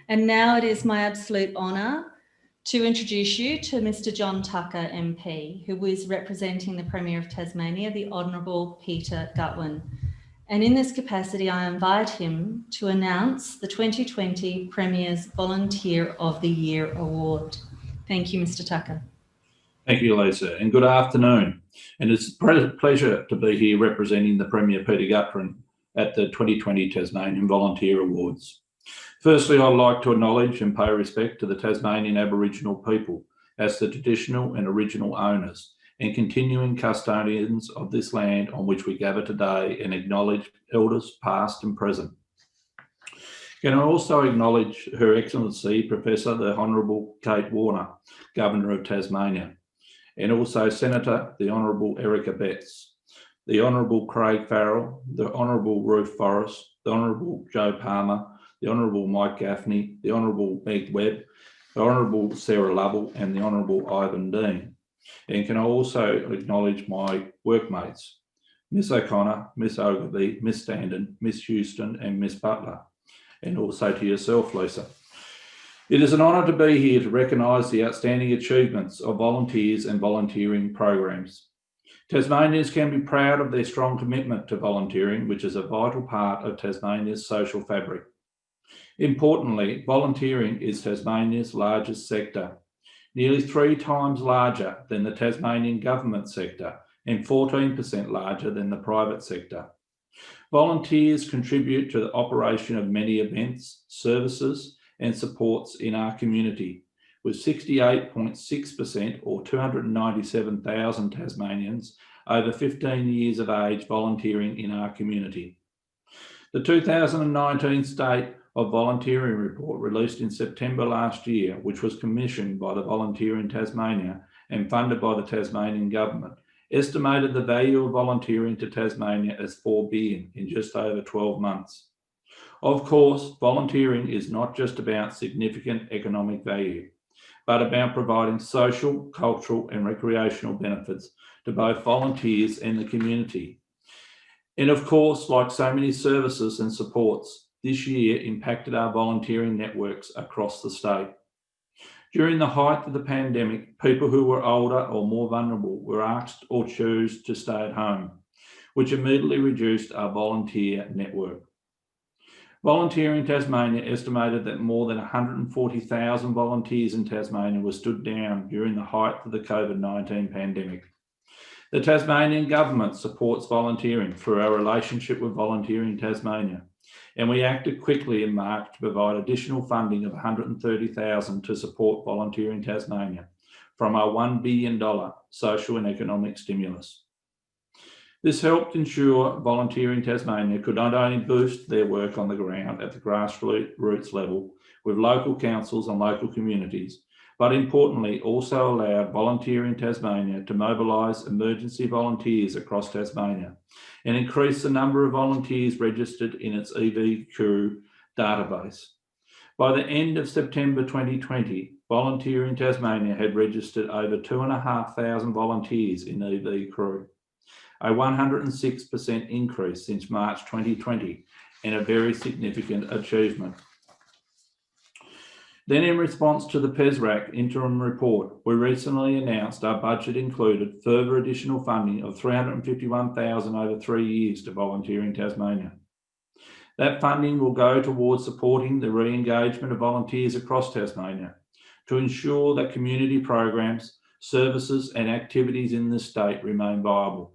And now it is my absolute honour to introduce you to Mr. John Tucker MP, who is representing the Premier of Tasmania, the Honourable Peter Gutwein. And in this capacity, I invite him to announce the 2020 Premier's Volunteer of the Year Award. Thank you, Mr. Tucker. Thank you, Lisa, and good afternoon. And it's a pleasure to be here representing the Premier Peter Gutwein at the 2020 Tasmanian Volunteer Awards. Firstly, I'd like to acknowledge and pay respect to the Tasmanian Aboriginal people as the traditional and original owners and continuing custodians of this land on which we gather today, and acknowledge elders past and present. Can I also acknowledge Her Excellency Professor the Honourable Kate Warner, Governor of Tasmania, and also Senator the Honourable Erica Betts, the Honourable Craig Farrell, the Honourable Ruth Forrest, the Honourable Joe Palmer, the Honourable Mike Gaffney, the Honourable Meg Webb, the Honourable Sarah Lovell, and the Honourable Ivan Dean. And can I also acknowledge my workmates, Miss O'Connor, Miss Ogilvie, Miss Standen, Miss Houston, and Miss Butler, and also to yourself, Lisa. It is an honour to be here to recognise the outstanding achievements of volunteers and volunteering programs. Tasmanians can be proud of their strong commitment to volunteering, which is a vital part of Tasmania's social fabric. Importantly, volunteering is Tasmania's largest sector, nearly 3 times larger than the Tasmanian government sector and 14% larger than the private sector. Volunteers contribute to the operation of many events, services, and supports in our community, with 68.6% or 297,000 Tasmanians over 15 years of age volunteering in our community. The 2019 State of Volunteering report released in September last year, which was commissioned by the Volunteer in Tasmania and funded by the Tasmanian government, estimated the value of volunteering to Tasmania as $4 billion in just over 12 months. Of course, volunteering is not just about significant economic value, but about providing social, cultural, and recreational benefits to both volunteers and the community. And of course, like so many services and supports, this year impacted our volunteering networks across the state. During the height of the pandemic, people who were older or more vulnerable were asked or chose to stay at home, which immediately reduced our volunteer network. Volunteering Tasmania estimated that more than 140,000 volunteers in Tasmania were stood down during the height of the COVID-19 pandemic. The Tasmanian government supports volunteering through our relationship with Volunteering Tasmania, and we acted quickly in March to provide additional funding of $130,000 to support Volunteering Tasmania from our $1 billion social and economic stimulus. This helped ensure Volunteering Tasmania could not only boost their work on the ground at the grassroots level with local councils and local communities, but importantly also allowed Volunteering Tasmania to mobilise emergency volunteers across Tasmania and increase the number of volunteers registered in its EV database. By the end of September 2020, Volunteering Tasmania had registered over 2,500 volunteers in EV Crew, a 106% increase since March 2020 and a very significant achievement. Then in response to the PESRAC interim report, we recently announced our budget included further additional funding of $351,000 over 3 years to Volunteering Tasmania. That funding will go towards supporting the re-engagement of volunteers across Tasmania to ensure that community programs, services and activities in the state remain viable.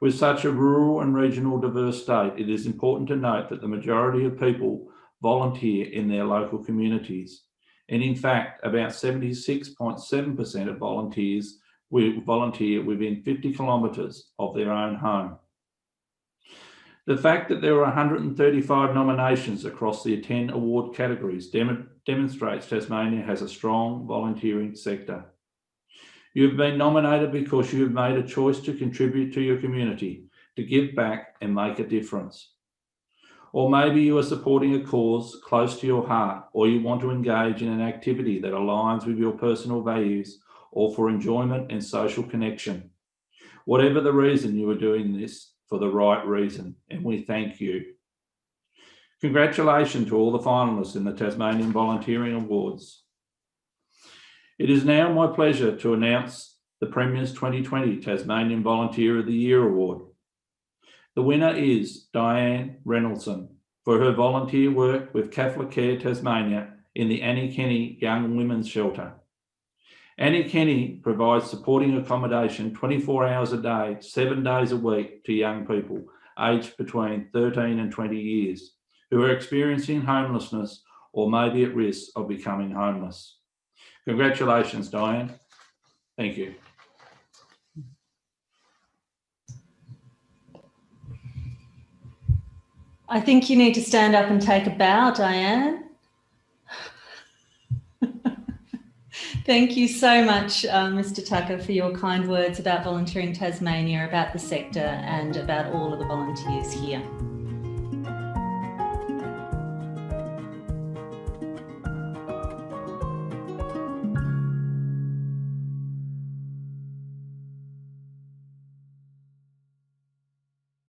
With such a rural and regional diverse state, it is important to note that the majority of people volunteer in their local communities. And in fact, about 76.7% of volunteers will volunteer within 50 kilometres of their own home. The fact that there are 135 nominations across the 10 award categories demonstrates Tasmania has a strong volunteering sector. You have been nominated because you have made a choice to contribute to your community, to give back and make a difference. Or maybe you are supporting a cause close to your heart, or you want to engage in an activity that aligns with your personal values, or for enjoyment and social connection. Whatever the reason, you are doing this for the right reason, and we thank you. Congratulations to all the finalists in the Tasmanian Volunteering Awards. It is now my pleasure to announce the Premier's 2020 Tasmanian Volunteer of the Year Award. The winner is Diane Reynoldson for her volunteer work with Catholic Care Tasmania in the Annie Kenny Young Women's Shelter. Annie Kenny provides supporting accommodation 24 hours a day, 7 days a week to young people aged between 13 and 20 years who are experiencing homelessness or may be at risk of becoming homeless. Congratulations, Diane. Thank you. I think you need to stand up and take a bow, Diane. Thank you so much, Mr. Tucker, for your kind words about Volunteering Tasmania, about the sector and about all of the volunteers here.